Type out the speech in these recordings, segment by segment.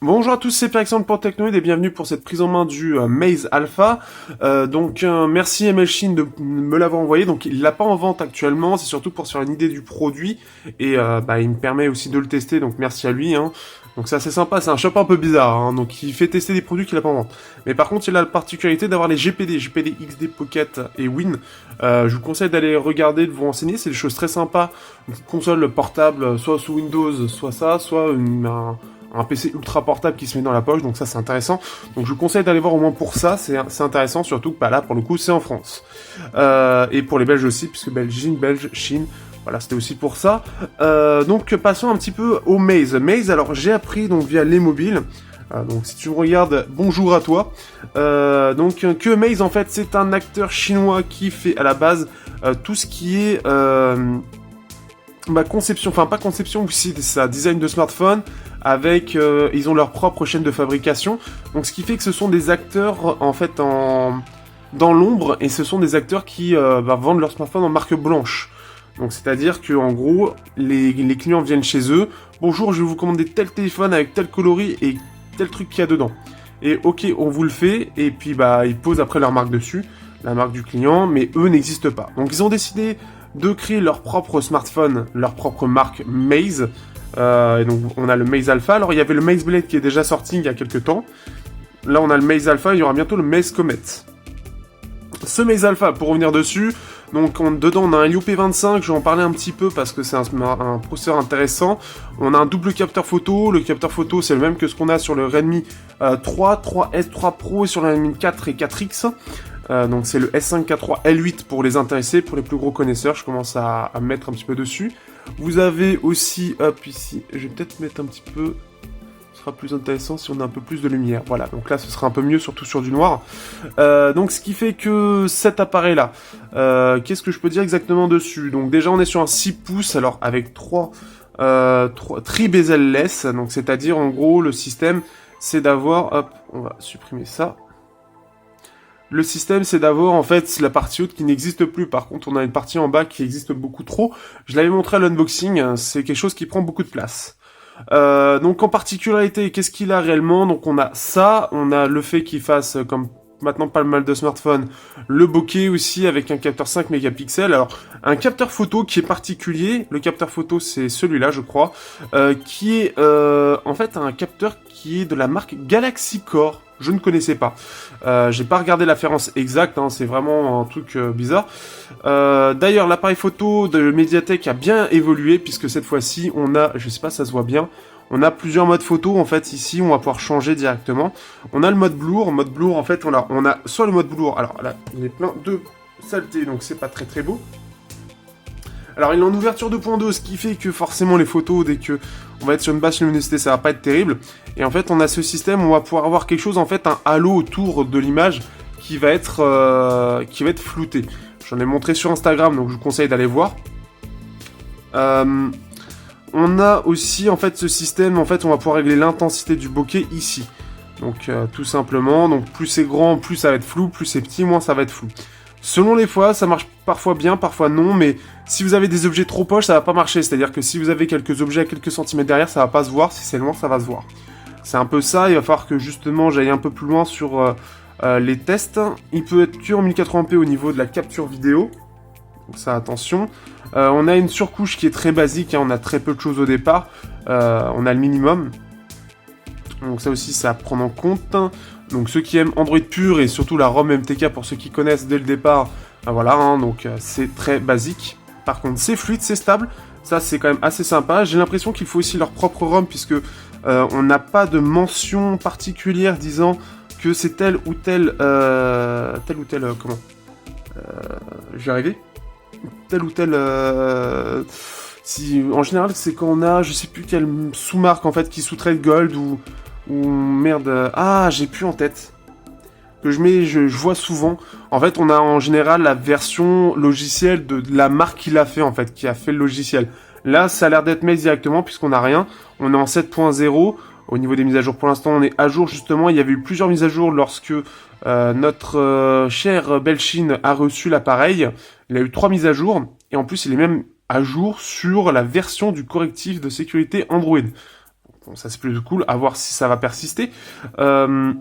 Bonjour à tous, c'est Alexandre pour Technoid et bienvenue pour cette prise en main du Maze Alpha. Merci ML Chine de me l'avoir envoyé. Donc il l'a pas en vente actuellement, c'est surtout pour se faire une idée du produit et il me permet aussi de le tester. Donc merci à lui. Donc c'est assez sympa, c'est un shop un peu bizarre. Donc il fait tester des produits qu'il a pas en vente. Mais par contre il a la particularité d'avoir les GPD XD Pocket et Win. Je vous conseille d'aller regarder, de vous renseigner. C'est des choses très sympas. Une console portable, soit sous Windows, soit ça, soit un PC ultra portable qui se met dans la poche, donc ça c'est intéressant. Donc je vous conseille d'aller voir au moins pour ça, c'est intéressant, surtout que là pour le coup c'est en France. Et pour les Belges aussi, puisque Belge, Chine, voilà, c'était aussi pour ça. Donc passons un petit peu au Maze. Maze, alors j'ai appris donc via les mobiles. Donc si tu me regardes, bonjour à toi. Que Maze en fait c'est un acteur chinois qui fait à la base tout ce qui est conception, enfin pas conception, aussi ça, design de smartphone, avec, ils ont leur propre chaîne de fabrication, donc ce qui fait que ce sont des acteurs, en fait, dans l'ombre, et ce sont des acteurs qui vendent leur smartphone en marque blanche. Donc c'est-à-dire que en gros, les clients viennent chez eux, bonjour, je vais vous commander tel téléphone avec tel coloris et tel truc qu'il y a dedans. Et ok, on vous le fait, et puis ils posent après leur marque dessus, la marque du client, mais eux n'existent pas. Donc ils ont décidé de créer leur propre smartphone, leur propre marque Maze. Et donc on a le Maze Alpha. Alors il y avait le Maze Blade qui est déjà sorti il y a quelques temps. Là on a le Maze Alpha, il y aura bientôt le Maze Comet. Ce Maze Alpha, pour revenir dessus, donc dedans on a un Helio P25, je vais en parler un petit peu parce que c'est un processeur intéressant. On a un double capteur photo, le capteur photo c'est le même que ce qu'on a sur le Redmi 3, 3S, 3 Pro et sur le Redmi 4 et 4X. Donc c'est le S5 K3 L8 pour les intéressés, pour les plus gros connaisseurs, je commence à me mettre un petit peu dessus. Vous avez aussi, hop ici, je vais peut-être mettre un petit peu, ce sera plus intéressant si on a un peu plus de lumière, voilà, donc là ce sera un peu mieux, surtout sur du noir. Donc ce qui fait que cet appareil là, qu'est-ce que je peux dire exactement dessus? Donc déjà on est sur un 6 pouces, alors avec 3 tri-bezel-less, donc c'est-à-dire en gros le système c'est d'avoir, hop, on va supprimer ça. Le système, c'est d'avoir, en fait, la partie haute qui n'existe plus. Par contre, on a une partie en bas qui existe beaucoup trop. Je l'avais montré à l'unboxing, c'est quelque chose qui prend beaucoup de place. Donc, en particularité, qu'est-ce qu'il a réellement? Donc, on a ça, on a le fait qu'il fasse, comme maintenant pas mal de smartphones, le bokeh aussi, avec un capteur 5 mégapixels. Alors, un capteur photo qui est particulier, le capteur photo, c'est celui-là, je crois, qui est, en fait, un capteur qui est de la marque Galaxy Core. Je ne connaissais pas. J'ai pas regardé la référence exacte, c'est vraiment un truc bizarre. D'ailleurs, l'appareil photo de Mediatek a bien évolué, puisque cette fois-ci, on a, je sais pas si ça se voit bien, on a plusieurs modes photo, en fait, ici, on va pouvoir changer directement. On a le mode blur, en fait, on a soit le mode blur, alors là, on est plein de saleté, donc c'est pas très très beau. Alors il est en ouverture 2.2, ce qui fait que forcément les photos, dès que on va être sur une basse luminosité, ça va pas être terrible. Et en fait on a ce système, on va pouvoir avoir quelque chose, en fait un halo autour de l'image qui va être flouté. J'en ai montré sur Instagram, donc je vous conseille d'aller voir. On a aussi en fait ce système, en fait on va pouvoir régler l'intensité du bokeh ici. Donc tout simplement, donc plus c'est grand, plus ça va être flou, plus c'est petit, moins ça va être flou. Selon les fois, ça marche parfois bien, parfois non, mais si vous avez des objets trop proches, ça va pas marcher. C'est-à-dire que si vous avez quelques objets à quelques centimètres derrière, ça va pas se voir. Si c'est loin, ça va se voir. C'est un peu ça. Il va falloir que justement j'aille un peu plus loin sur les tests. Il peut être que en 1080p au niveau de la capture vidéo. Donc ça, attention. On a une surcouche qui est très basique. On a très peu de choses au départ. On a le minimum. Donc ça aussi, c'est à prendre en compte. Donc ceux qui aiment Android pur et surtout la ROM MTK pour ceux qui connaissent dès le départ, voilà, donc c'est très basique. Par contre c'est fluide, c'est stable, ça c'est quand même assez sympa. J'ai l'impression qu'il faut aussi leur propre ROM puisque on n'a pas de mention particulière disant que c'est tel ou tel, comment je vais arriver. Tel ou tel, si en général c'est quand on a, je sais plus quelle sous-marque en fait qui sous-traite Gold ou merde, j'ai plus en tête, que je vois souvent. En fait, on a en général la version logicielle de la marque qui l'a fait, en fait, qui a fait le logiciel. Là, ça a l'air d'être Maze directement, puisqu'on n'a rien. On est en 7.0. Au niveau des mises à jour, pour l'instant, on est à jour, justement. Il y avait eu plusieurs mises à jour lorsque notre cher Belchine a reçu l'appareil. Il a eu 3 mises à jour, et en plus, il est même à jour sur la version du correctif de sécurité Android. Bon, ça c'est plutôt cool, à voir si ça va persister. On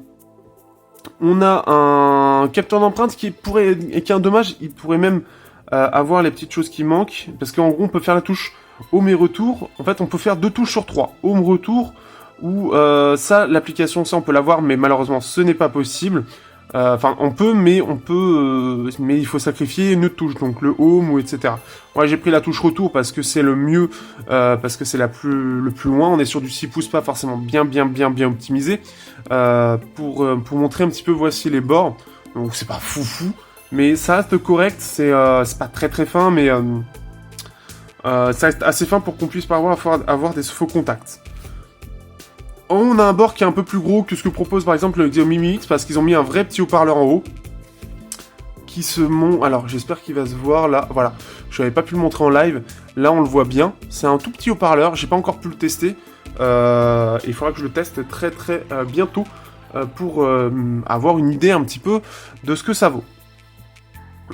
a un capteur d'empreinte qui est un dommage, il pourrait même avoir les petites choses qui manquent, parce qu'en gros on peut faire la touche home et retour. En fait on peut faire 2 touches sur 3, home, retour, ou ça, l'application, ça on peut l'avoir, mais malheureusement ce n'est pas possible. Enfin, on peut, mais il faut sacrifier une touche, donc le home ou etc. Moi, j'ai pris la touche retour parce que c'est le mieux, parce que c'est le plus loin. On est sur du 6 pouces, pas forcément bien optimisé. Pour montrer un petit peu, voici les bords. Donc c'est pas foufou, mais ça reste correct. C'est pas très fin, mais ça reste assez fin pour qu'on puisse pas avoir des faux contacts. On a un bord qui est un peu plus gros que ce que propose par exemple le Xiaomi Mi X, parce qu'ils ont mis un vrai petit haut-parleur en haut qui se monte. Alors j'espère qu'il va se voir là. Voilà, je n'avais pas pu le montrer en live. Là on le voit bien. C'est un tout petit haut-parleur. J'ai pas encore pu le tester. Il faudra que je le teste très bientôt pour avoir une idée un petit peu de ce que ça vaut.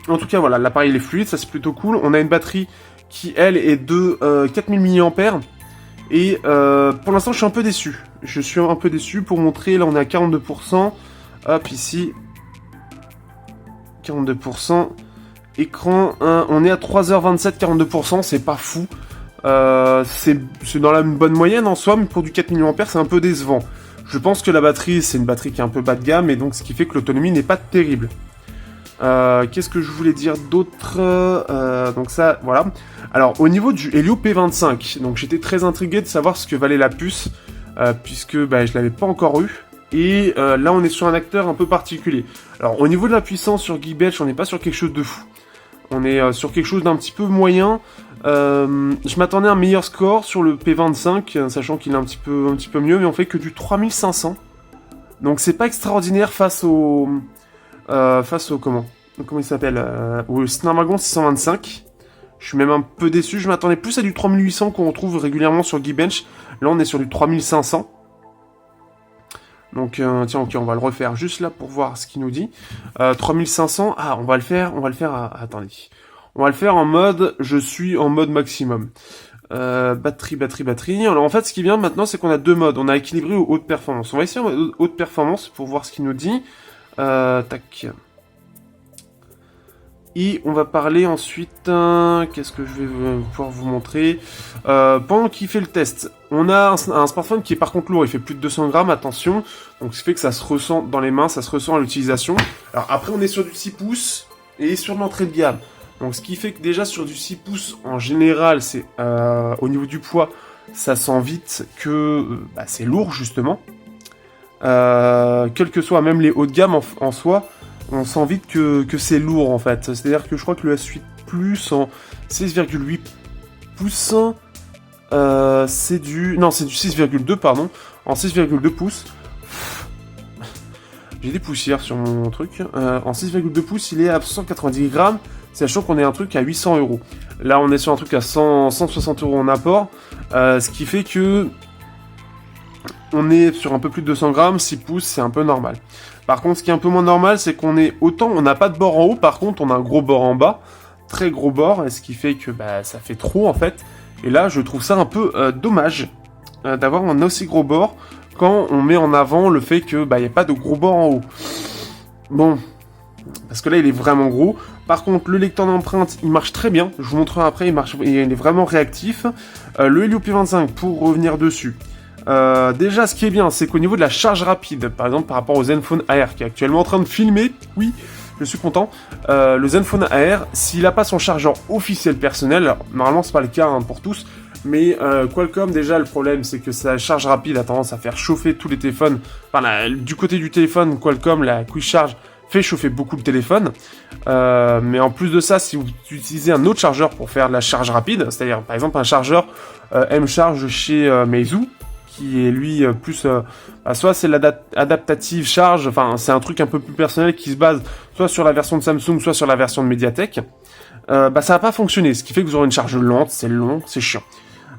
En tout cas voilà, l'appareil est fluide, ça c'est plutôt cool. On a une batterie qui elle est de 4000 mAh. Et pour l'instant, je suis un peu déçu. Je suis un peu déçu pour montrer. Là, on est à 42%. Hop, ici. 42%. Écran, on est à 3h27, 42%. C'est pas fou. C'est dans la bonne moyenne en soi, mais pour du 4 mAh, c'est un peu décevant. Je pense que la batterie, c'est une batterie qui est un peu bas de gamme, et donc ce qui fait que l'autonomie n'est pas terrible. Qu'est-ce que je voulais dire d'autre donc ça, voilà. Alors, au niveau du Helio P25, donc j'étais très intrigué de savoir ce que valait la puce, puisque je l'avais pas encore eu. Et là, on est sur un acteur un peu particulier. Alors, au niveau de la puissance sur Geekbench, on n'est pas sur quelque chose de fou. On est sur quelque chose d'un petit peu moyen. Je m'attendais à un meilleur score sur le P25, sachant qu'il est un petit peu mieux, mais on fait que du 3500. Donc, c'est pas extraordinaire face au comment il s'appelle au Snapdragon 625. Je suis même un peu déçu, je m'attendais plus à du 3800 qu'on retrouve régulièrement sur Geekbench. Là on est sur du 3500. Donc tiens, ok, on va le refaire juste là pour voir ce qu'il nous dit. 3500, on va le faire, attendez. On va le faire en mode, je suis en mode maximum. Batterie. Alors en fait ce qui vient maintenant c'est qu'on a 2 modes, on a équilibré ou haute performance. On va essayer en mode haute performance pour voir ce qu'il nous dit. Tac. Et on va parler ensuite, qu'est-ce que je vais pouvoir vous montrer pendant qu'il fait le test, on a un smartphone qui est par contre lourd, il fait plus de 200 grammes, attention. Donc ce qui fait que ça se ressent dans les mains, ça se ressent à l'utilisation. Alors après on est sur du 6 pouces et sur l'entrée de gamme. Donc ce qui fait que déjà sur du 6 pouces, en général, c'est au niveau du poids, ça sent vite que c'est lourd justement. Quel que soit même les hauts de gamme en soi, on sent vite que c'est lourd en fait. C'est-à-dire que je crois que le S8 Plus en 6,8 pouces, c'est du 6,2 pardon, en 6,2 pouces. J'ai des poussières sur mon truc. En 6,2 pouces, il est à 190 grammes, sachant qu'on est un truc à 800 €. Là, on est sur un truc à 160 € en apport, ce qui fait que on est sur un peu plus de 200 grammes, 6 pouces, c'est un peu normal. Par contre, ce qui est un peu moins normal, c'est qu'on est autant, on n'a pas de bord en haut, par contre, on a un gros bord en bas, très gros bord, et ce qui fait que ça fait trop en fait. Et là, je trouve ça un peu dommage d'avoir un aussi gros bord quand on met en avant le fait que il n'y a pas de gros bord en haut. Bon, parce que là, il est vraiment gros. Par contre, le lecteur d'empreinte, il marche très bien. Je vous montrerai après, il est vraiment réactif. Le Helio P25, pour revenir dessus. Déjà, ce qui est bien, c'est qu'au niveau de la charge rapide, par exemple par rapport au Zenfone AR, qui est actuellement en train de filmer, oui, je suis content, le Zenfone AR, s'il n'a pas son chargeur officiel personnel, alors, normalement c'est pas le cas pour tous, mais Qualcomm, déjà, le problème, c'est que sa charge rapide a tendance à faire chauffer tous les téléphones. Enfin, du côté du téléphone, Qualcomm, la Quick Charge fait chauffer beaucoup le téléphone. Mais en plus de ça, si vous utilisez un autre chargeur pour faire de la charge rapide, c'est-à-dire par exemple un chargeur M-Charge chez Meizu, qui est lui plus soit c'est l'adaptative charge, enfin c'est un truc un peu plus personnel qui se base soit sur la version de Samsung, soit sur la version de Mediatek, ça va pas fonctionner, ce qui fait que vous aurez une charge lente, c'est long, c'est chiant.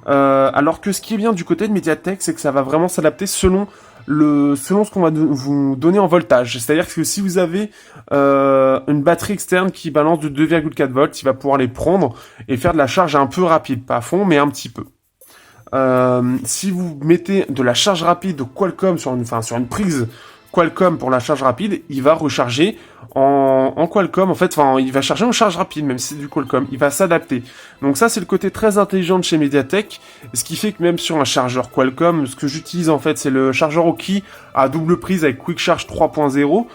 Alors que ce qui est bien du côté de Mediatek, c'est que ça va vraiment s'adapter selon ce qu'on va vous donner en voltage. C'est-à-dire que si vous avez une batterie externe qui balance de 2,4 volts, il va pouvoir les prendre et faire de la charge un peu rapide, pas à fond, mais un petit peu. Si vous mettez de la charge rapide Qualcomm sur une prise Qualcomm pour la charge rapide, il va recharger en Qualcomm, en fait, enfin, il va charger en charge rapide, même si c'est du Qualcomm, il va s'adapter. Donc ça, c'est le côté très intelligent de chez MediaTek, ce qui fait que même sur un chargeur Qualcomm, ce que j'utilise, en fait, c'est le chargeur Oki à double prise avec Quick Charge 3.0,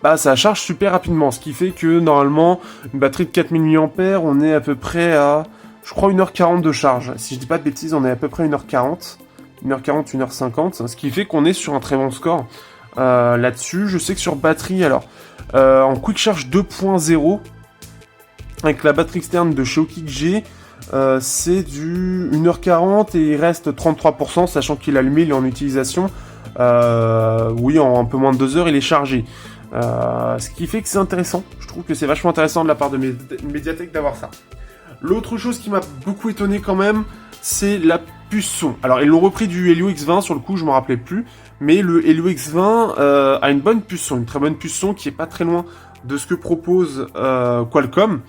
bah, ça charge super rapidement, ce qui fait que, normalement, une batterie de 4000 mAh, on est à peu près à, je crois, 1h40 de charge. Si je dis pas de bêtises, on est à peu près 1h40, 1h40, 1h50, ce qui fait qu'on est sur un très bon score. Là-dessus, je sais que sur batterie, alors en Quick Charge 2.0 avec la batterie externe de chez Oki que j'ai, c'est du 1h40 et il reste 33%, sachant qu'il est allumé, il est en utilisation. Oui, en un peu moins de 2 heures, il est chargé. Ce qui fait que c'est intéressant. Je trouve que c'est vachement intéressant de la part de Mediatek d'avoir ça. L'autre chose qui m'a beaucoup étonné quand même, c'est la puce son. Alors, ils l'ont repris du Helio X20, sur le coup, je m'en rappelais plus. Mais le Helio X20 a une bonne puce son, une très bonne puce son qui est pas très loin de ce que propose Qualcomm.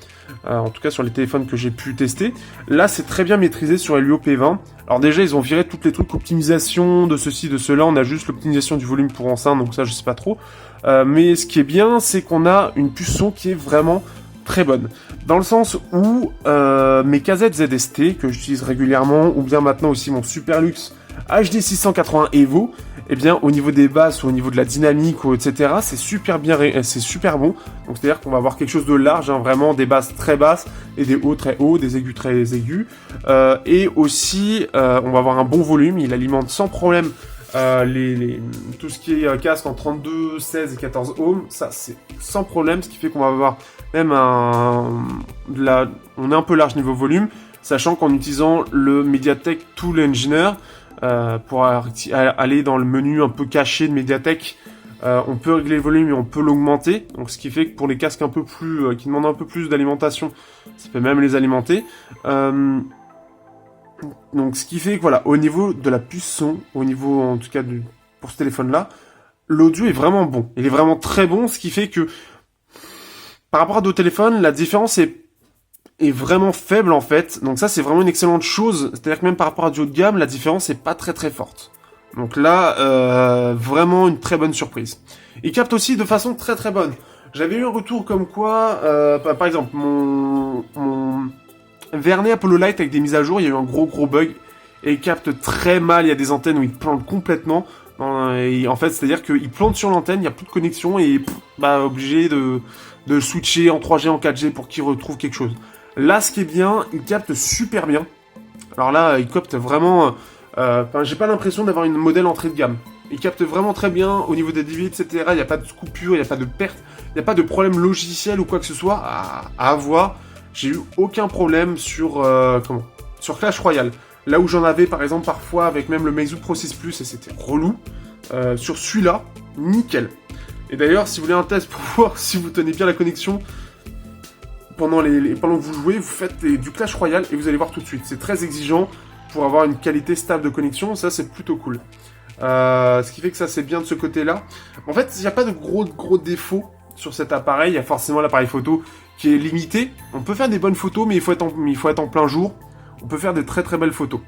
En tout cas, sur les téléphones que j'ai pu tester. Là, c'est très bien maîtrisé sur Helio P20. Alors déjà, ils ont viré toutes les trucs optimisation de ceci, de cela. On a juste l'optimisation du volume pour enceinte, donc ça, je sais pas trop. Mais ce qui est bien, c'est qu'on a une puce son qui est vraiment très bonne. Dans le sens où mes casettes ZST, que j'utilise régulièrement, ou bien maintenant aussi mon Superlux HD 680 Evo, eh bien, au niveau des basses ou au niveau de la dynamique, ou etc., c'est super bien, c'est super bon. Donc, c'est-à-dire qu'on va avoir quelque chose de large, hein, vraiment des basses très basses et des hauts très hauts, des aigus très aigus. Et aussi, on va avoir un bon volume. Il alimente sans problème tout ce qui est casque en 32, 16 et 14 ohms. Ça, c'est sans problème, ce qui fait qu'on va avoir même on est un peu large niveau volume, sachant qu'en utilisant le MediaTek Tool Engineer, pour aller dans le menu un peu caché de MediaTek, on peut régler le volume et on peut l'augmenter. Donc ce qui fait que pour les casques un peu plus qui demandent un peu plus d'alimentation, ça peut même les alimenter. Donc ce qui fait que voilà, au niveau de la puce son, au niveau en tout cas pour ce téléphone-là, l'audio est vraiment bon. Il est vraiment très bon, ce qui fait que par rapport à d'autres téléphones, la différence est vraiment faible en fait. Donc ça, c'est vraiment une excellente chose. C'est-à-dire que même par rapport à du haut de gamme, la différence est pas très très forte. Donc là, vraiment une très bonne surprise. Il capte aussi de façon très très bonne. J'avais eu un retour comme quoi, par exemple, mon Vernet Apollo Light avec des mises à jour, il y a eu un gros bug. Et il capte très mal, il y a des antennes où il plante complètement. Et en fait, c'est-à-dire qu'il plante sur l'antenne, il n'y a plus de connexion et obligé de switcher en 3G, en 4G pour qu'il retrouve quelque chose. Là, ce qui est bien, il capte super bien. Alors là, il capte vraiment... j'ai pas l'impression d'avoir une modèle entrée de gamme. Il capte vraiment très bien au niveau des débits, etc. Il n'y a pas de coupure, il n'y a pas de perte, il n'y a pas de problème logiciel ou quoi que ce soit à avoir. J'ai eu aucun problème sur Clash Royale. Là où j'en avais par exemple parfois avec même le Meizu Pro 6 Plus et c'était relou. Sur celui-là, nickel. Et d'ailleurs, si vous voulez un test pour voir si vous tenez bien la connexion pendant que vous jouez, vous faites du Clash Royale et vous allez voir tout de suite. C'est très exigeant pour avoir une qualité stable de connexion, ça c'est plutôt cool. Ce qui fait que ça c'est bien de ce côté-là. En fait, il n'y a pas de gros défauts sur cet appareil. Il y a forcément l'appareil photo qui est limité. On peut faire des bonnes photos, mais il faut être en plein jour. On peut faire de très très belles photos.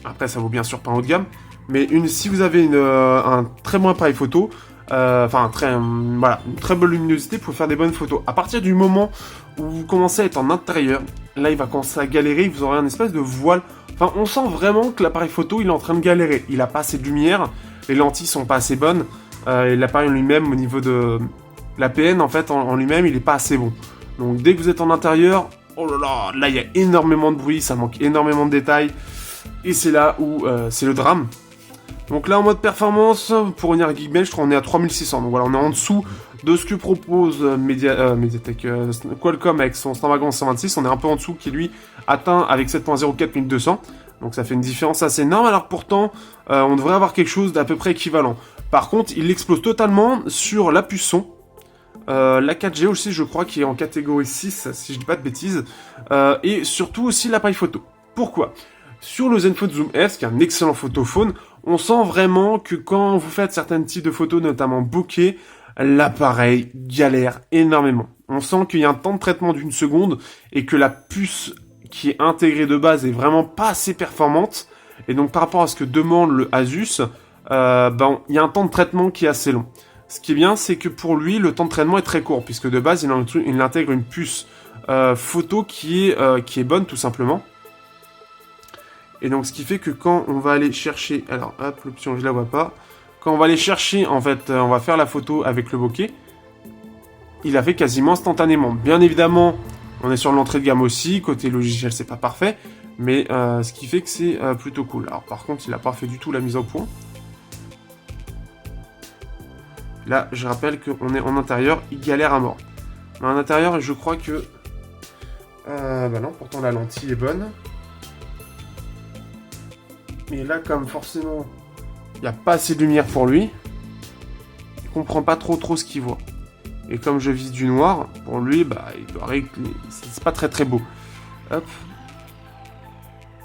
Après, ça vaut bien sûr pas en haut de gamme. Mais si vous avez un très bon appareil photo, une très bonne luminosité pour faire des bonnes photos. À partir du moment où vous commencez à être en intérieur, là il va commencer à galérer, vous aurez un espèce de voile. Enfin, on sent vraiment que l'appareil photo il est en train de galérer. Il a pas assez de lumière, les lentilles sont pas assez bonnes, et l'appareil en lui-même au niveau de la PN en fait en lui-même il est pas assez bon. Donc dès que vous êtes en intérieur, oh là il y a énormément de bruit, ça manque énormément de détails, et c'est là où c'est le drame. Donc là en mode performance, pour une Geekbench, je crois qu'on est à 3600, donc voilà, on est en dessous de ce que propose MediaTek Qualcomm avec son Snapdragon 126, on est un peu en dessous qui lui atteint avec 7.0 4200, donc ça fait une différence assez énorme, alors pourtant on devrait avoir quelque chose d'à peu près équivalent. Par contre, il explose totalement sur la puce son, la 4G aussi je crois qui est en catégorie 6, si je dis pas de bêtises, et surtout aussi l'appareil photo. Pourquoi ? Sur le Zenfone Zoom S, qui est un excellent photophone, on sent vraiment que quand vous faites certains types de photos, notamment bokeh, l'appareil galère énormément. On sent qu'il y a un temps de traitement d'1 seconde et que la puce qui est intégrée de base est vraiment pas assez performante. Et donc par rapport à ce que demande le Asus, il y a un temps de traitement qui est assez long. Ce qui est bien, c'est que pour lui, le temps de traitement est très court, puisque de base, il intègre une puce photo qui est bonne, tout simplement. Et donc, ce qui fait que quand on va aller chercher... Alors, hop, l'option, je la vois pas. Quand on va aller chercher, en fait, on va faire la photo avec le bokeh. Il a fait quasiment instantanément. Bien évidemment, on est sur l'entrée de gamme aussi. Côté logiciel, c'est pas parfait. Mais ce qui fait que c'est plutôt cool. Alors, par contre, il a pas fait du tout la mise au point. Là, je rappelle qu'on est en intérieur, il galère à mort. Mais en intérieur, je crois que... non, pourtant la lentille est bonne. Mais là, comme forcément, il n'y a pas assez de lumière pour lui, il comprend pas trop ce qu'il voit. Et comme je vise du noir, pour lui, il doit c'est pas très beau. Hop.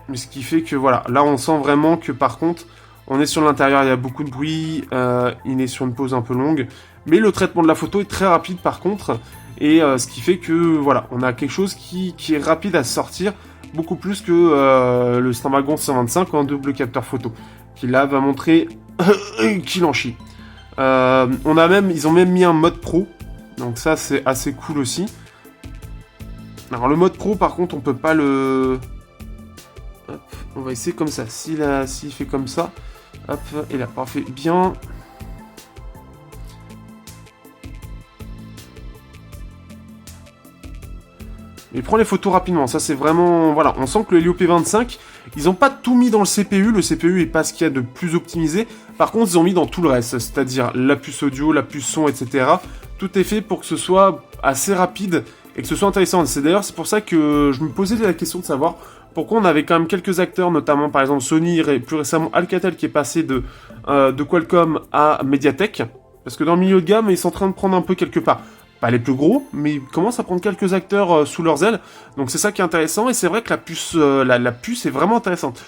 Mais ce qui fait que, voilà, là, on sent vraiment que, par contre, on est sur l'intérieur, il y a beaucoup de bruit, il est sur une pause un peu longue. Mais le traitement de la photo est très rapide, par contre. Et ce qui fait que, voilà, on a quelque chose qui est rapide à sortir, beaucoup plus que le Snapdragon 125 en double capteur photo, qui là va montrer qu'il en chie. Ils ont même mis un mode pro, donc ça c'est assez cool aussi. Alors le mode pro par contre on peut pas le... Hop, on va essayer comme ça, s'il fait comme ça, hop, il a pas fait bien... Il prend les photos rapidement, ça c'est vraiment... Voilà, on sent que le Helio P25, ils n'ont pas tout mis dans le CPU est pas ce qu'il y a de plus optimisé, par contre ils ont mis dans tout le reste, c'est-à-dire la puce audio, la puce son, etc. Tout est fait pour que ce soit assez rapide et que ce soit intéressant. C'est pour ça que je me posais la question de savoir pourquoi on avait quand même quelques acteurs, notamment par exemple Sony et plus récemment Alcatel qui est passé de Qualcomm à Mediatek, parce que dans le milieu de gamme ils sont en train de prendre un peu quelque part. Pas les plus gros, mais ils commencent à prendre quelques acteurs sous leurs ailes. Donc c'est ça qui est intéressant, et c'est vrai que la puce, la puce est vraiment intéressante.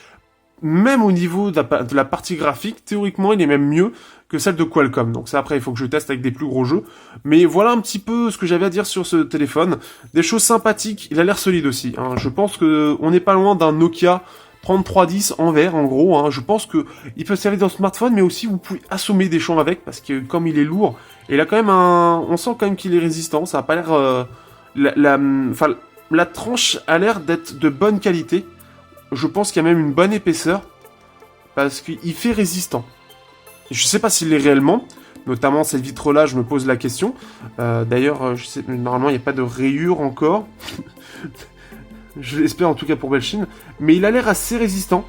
Même au niveau de la partie graphique, théoriquement, il est même mieux que celle de Qualcomm. Donc ça, après, il faut que je teste avec des plus gros jeux. Mais voilà un petit peu ce que j'avais à dire sur ce téléphone. Des choses sympathiques, il a l'air solide aussi. Hein. Je pense que on n'est pas loin d'un Nokia 3310 en vert, en gros. Hein. Je pense que il peut servir dans le smartphone, mais aussi vous pouvez assommer des champs avec, parce que comme il est lourd, et il a quand même on sent quand même qu'il est résistant. Ça a pas l'air, la tranche a l'air d'être de bonne qualité. Je pense qu'il y a même une bonne épaisseur, parce qu'il fait résistant. Je sais pas s'il l'est réellement, notamment cette vitre-là, je me pose la question. D'ailleurs, je sais, normalement, il n'y a pas de rayures encore. Je l'espère en tout cas pour Belchine. Mais il a l'air assez résistant.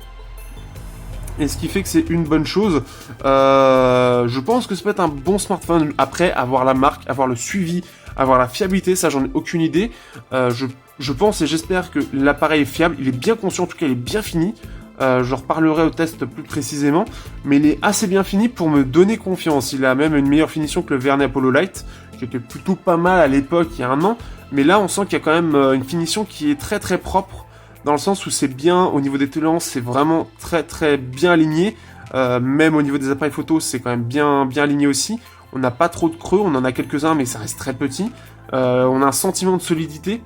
Et ce qui fait que c'est une bonne chose. Je pense que ça peut être un bon smartphone. Après, avoir la marque, avoir le suivi, avoir la fiabilité, ça j'en ai aucune idée. Je pense et j'espère que l'appareil est fiable. Il est bien conscient, en tout cas il est bien fini. Je reparlerai au test plus précisément. Mais il est assez bien fini pour me donner confiance. Il a même une meilleure finition que le Vernet Apollo Lite, qui était plutôt pas mal à l'époque, il y a un an. Mais là, on sent qu'il y a quand même une finition qui est très très propre. Dans le sens où c'est bien, au niveau des tolérances, c'est vraiment très très bien aligné. Même au niveau des appareils photo, c'est quand même bien aligné aussi. On n'a pas trop de creux, on en a quelques-uns, mais ça reste très petit. On a un sentiment de solidité.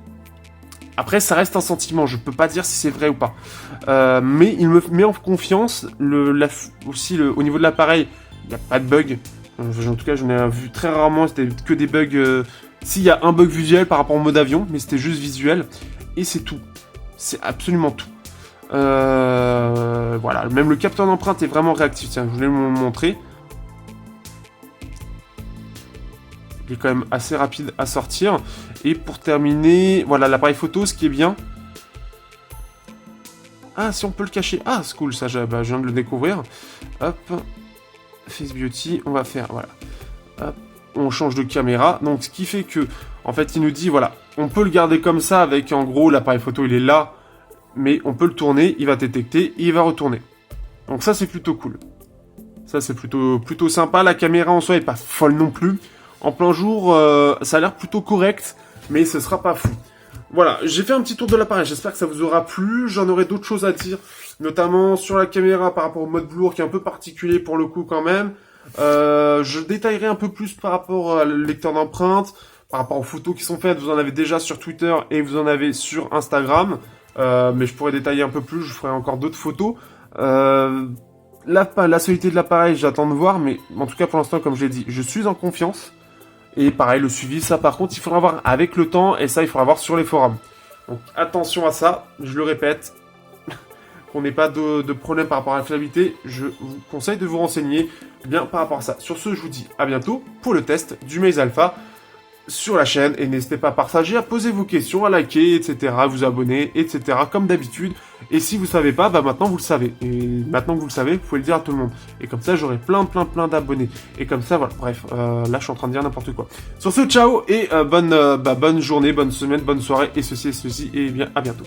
Après, ça reste un sentiment, je peux pas dire si c'est vrai ou pas. Mais il me met en confiance. Aussi, au niveau de l'appareil, il n'y a pas de bug. En tout cas, j'en ai vu très rarement, c'était que des bugs... S'il y a un bug visuel par rapport au mode avion, mais c'était juste visuel. Et c'est tout. C'est absolument tout. Voilà, même le capteur d'empreinte est vraiment réactif. Tiens, je voulais vous montrer. Il est quand même assez rapide à sortir. Et pour terminer, voilà l'appareil photo, ce qui est bien. Ah, si on peut le cacher. Ah, c'est cool, ça, je viens de le découvrir. Hop. Face Beauty, on va faire, voilà. Hop. On change de caméra. Donc, ce qui fait que, en fait, il nous dit, voilà, on peut le garder comme ça avec, en gros, l'appareil photo, il est là. Mais on peut le tourner, il va détecter, et il va retourner. Donc ça, c'est plutôt cool. Ça, c'est plutôt sympa. La caméra en soi est pas folle non plus. En plein jour, ça a l'air plutôt correct, mais ce sera pas fou. Voilà, j'ai fait un petit tour de l'appareil, j'espère que ça vous aura plu. J'en aurai d'autres choses à dire, notamment sur la caméra par rapport au mode velours qui est un peu particulier pour le coup quand même. Je détaillerai un peu plus par rapport au lecteur d'empreintes, par rapport aux photos qui sont faites. Vous en avez déjà sur Twitter et vous en avez sur Instagram. mais je pourrais détailler un peu plus, je ferai encore d'autres photos. La solidité de l'appareil, j'attends de voir, mais en tout cas pour l'instant, comme je l'ai dit, je suis en confiance. Et pareil, le suivi, ça par contre, il faudra voir avec le temps, et ça, il faudra voir sur les forums. Donc attention à ça, je le répète, qu'on n'ait pas de problème par rapport à la fiabilité, je vous conseille de vous renseigner bien par rapport à ça. Sur ce, je vous dis à bientôt pour le test du Maze Alpha sur la chaîne, et n'hésitez pas à partager, à poser vos questions, à liker, etc., à vous abonner, etc., comme d'habitude. Et si vous savez pas, bah maintenant vous le savez. Et maintenant que vous le savez, vous pouvez le dire à tout le monde. Et comme ça, j'aurai plein d'abonnés. Et comme ça, voilà, bref, là je suis en train de dire n'importe quoi. Sur ce, ciao, et bonne journée, bonne semaine, bonne soirée, et ceci, et bien à bientôt.